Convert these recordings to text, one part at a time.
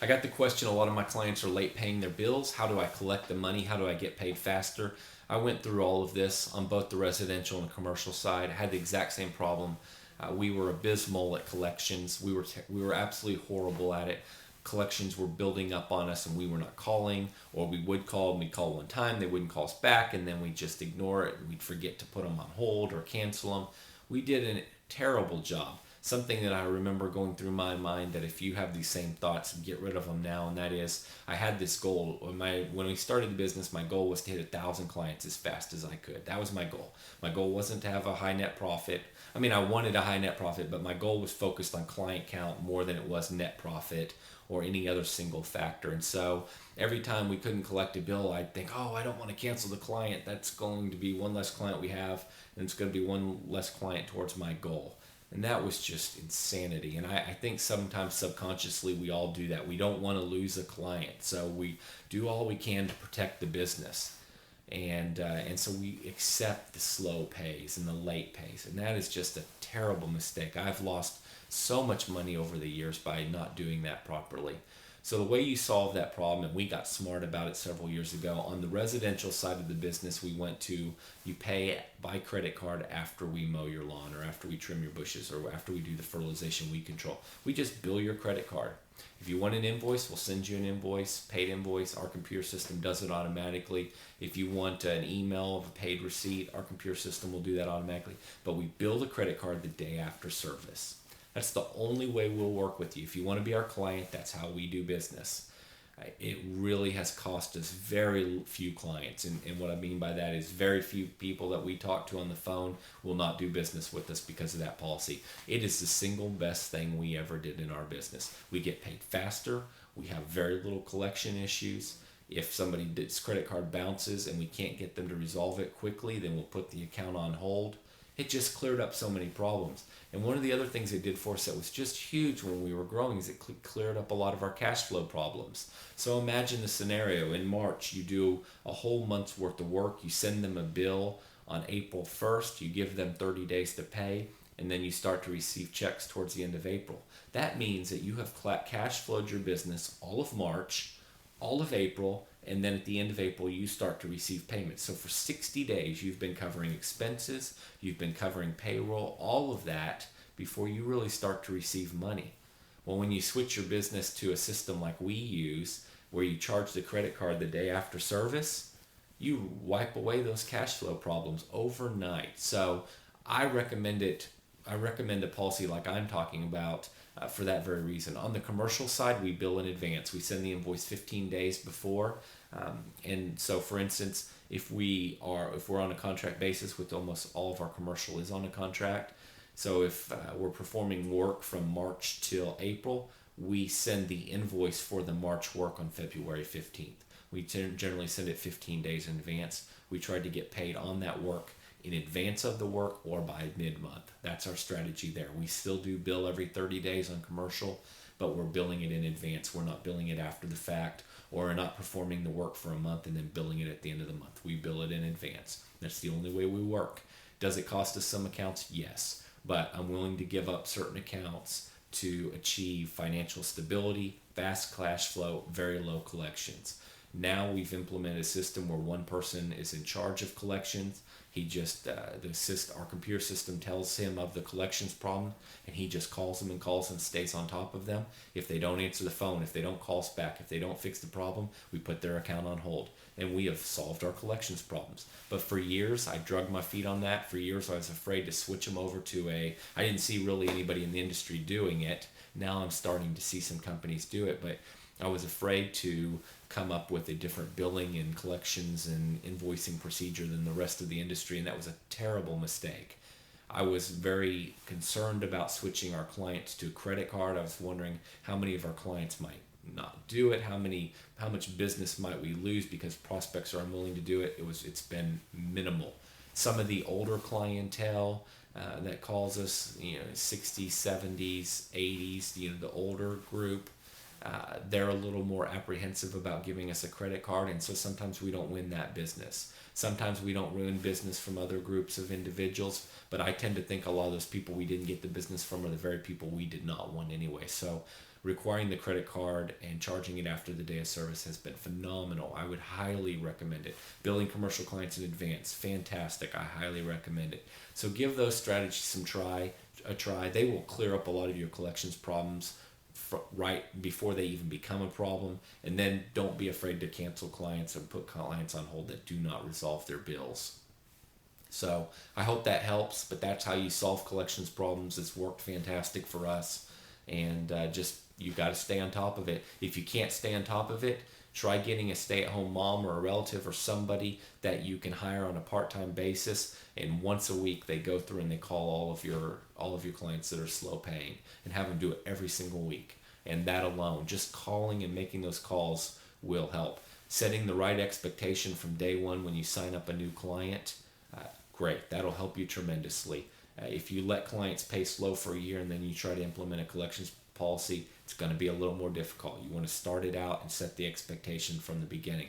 I got the question, a lot of my clients are late paying their bills. How do I collect the money? How do I get paid faster? I went through all of this on both the residential and commercial side. I had the exact same problem. We were abysmal at collections. We were absolutely horrible at it. Collections were building up on us, and we were not calling, or we would call and we'd call one time, they wouldn't call us back, and then we'd just ignore it. We'd forget to put them on hold or cancel them. We did a terrible job. Something that I remember going through my mind, that if you have these same thoughts, get rid of them now. And that is, I had this goal when we started the business. My goal was to hit 1,000 clients as fast as I could. That was my goal. My goal wasn't to have a high net profit. I mean, I wanted a high net profit, but my goal was focused on client count more than it was net profit or any other single factor. And so every time we couldn't collect a bill, I'd think, oh, I don't want to cancel the client. That's going to be one less client we have, and it's going to be one less client towards my goal. And that was just insanity. And I think sometimes subconsciously we all do that. We don't want to lose a client, so we do all we can to protect the business. And so we accept the slow pays and the late pays. And that is just a terrible mistake. I've lost so much money over the years by not doing that properly. So the way you solve that problem, and we got smart about it several years ago, on the residential side of the business, we went to, you pay by credit card after we mow your lawn or after we trim your bushes or after we do the fertilization weed control. We just bill your credit card. If you want an invoice, we'll send you an invoice, paid invoice. Our computer system does it automatically. If you want an email of a paid receipt, our computer system will do that automatically. But we bill the credit card the day after service. That's the only way we'll work with you. If you want to be our client, that's how we do business. It really has cost us very few clients. And what I mean by that is very few people that we talk to on the phone will not do business with us because of that policy. It is the single best thing we ever did in our business. We get paid faster. We have very little collection issues. If somebody's credit card bounces and we can't get them to resolve it quickly, then we'll put the account on hold. It just cleared up so many problems. And one of the other things it did for us that was just huge when we were growing is it cleared up a lot of our cash flow problems. So imagine the scenario. In March, you do a whole month's worth of work. You send them a bill on April 1st. You give them 30 days to pay, and then you start to receive checks towards the end of April. That means that you have cash flowed your business all of March, all of April, and then at the end of April you start to receive payments. So for 60 days you've been covering expenses, you've been covering payroll, all of that before you really start to receive money. Well, when you switch your business to a system like we use, where you charge the credit card the day after service, you wipe away those cash flow problems overnight. So I recommend it. I recommend a policy like I'm talking about for that very reason. On the commercial side, we bill in advance. We send the invoice 15 days before. And so, for instance, if we're on a contract basis, with almost all of our commercial is on a contract. So if we're performing work from March till April, we send the invoice for the March work on February 15th. We generally send it 15 days in advance. We try to get paid on that work in advance of the work or by mid-month. That's our strategy there. We still do bill every 30 days on commercial, but we're billing it in advance. We're not billing it after the fact, or we're not performing the work for a month and then billing it at the end of the month. We bill it in advance. That's the only way we work. Does it cost us some accounts? Yes, but I'm willing to give up certain accounts to achieve financial stability, fast cash flow, very low collections. Now we've implemented a system where one person is in charge of collections. He just our computer system tells him of the collections problem, and he just calls them and calls and stays on top of them. If they don't answer the phone, if they don't call us back, if they don't fix the problem, we put their account on hold, and we have solved our collections problems. But for years, I drug my feet on that. For years, I was afraid to switch them over to I didn't see really anybody in the industry doing it. Now I'm starting to see some companies do it, but I was afraid to come up with a different billing and collections and invoicing procedure than the rest of the industry, and that was a terrible mistake. I was very concerned about switching our clients to a credit card. I was wondering how many of our clients might not do it, how much business might we lose because prospects are unwilling to do it. It's been minimal. Some of the older clientele that calls us, 60s, 70s, 80s, the older group, they're a little more apprehensive about giving us a credit card, and so sometimes we don't win that business. Sometimes we don't win business from other groups of individuals, but I tend to think a lot of those people we didn't get the business from are the very people we did not want anyway. So requiring the credit card and charging it after the day of service has been phenomenal. I would highly recommend it. Billing commercial clients in advance, fantastic. I highly recommend it. So give those strategies a try. They will clear up a lot of your collections problems right before they even become a problem. And then don't be afraid to cancel clients and put clients on hold that do not resolve their bills. So I hope that helps, but that's how you solve collections problems. It's worked fantastic for us, and just you got to stay on top of it. If you can't stay on top of it, try getting a stay-at-home mom or a relative or somebody that you can hire on a part-time basis, and once a week they go through and they call all of your clients that are slow paying, and have them do it every single week. And that alone, just calling and making those calls, will help. Setting the right expectation from day one when you sign up a new client, great. That'll help you tremendously. If you let clients pay slow for a year and then you try to implement a collections policy, it's going to be a little more difficult. You want to start it out and set the expectation from the beginning.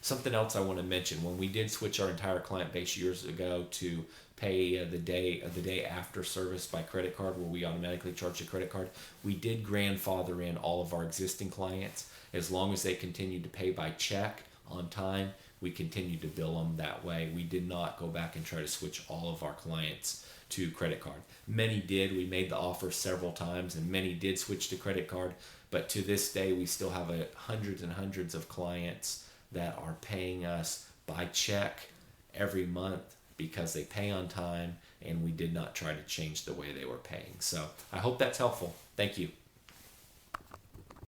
Something else I want to mention: when we did switch our entire client base years ago to pay the day after service by credit card, where we automatically charge a credit card, we did grandfather in all of our existing clients. As long as they continued to pay by check on time, we continued to bill them that way. We did not go back and try to switch all of our clients to credit card. Many did. We made the offer several times, and many did switch to credit card. But to this day, we still have hundreds and hundreds of clients that are paying us by check every month because they pay on time, and we did not try to change the way they were paying. So I hope that's helpful. Thank you.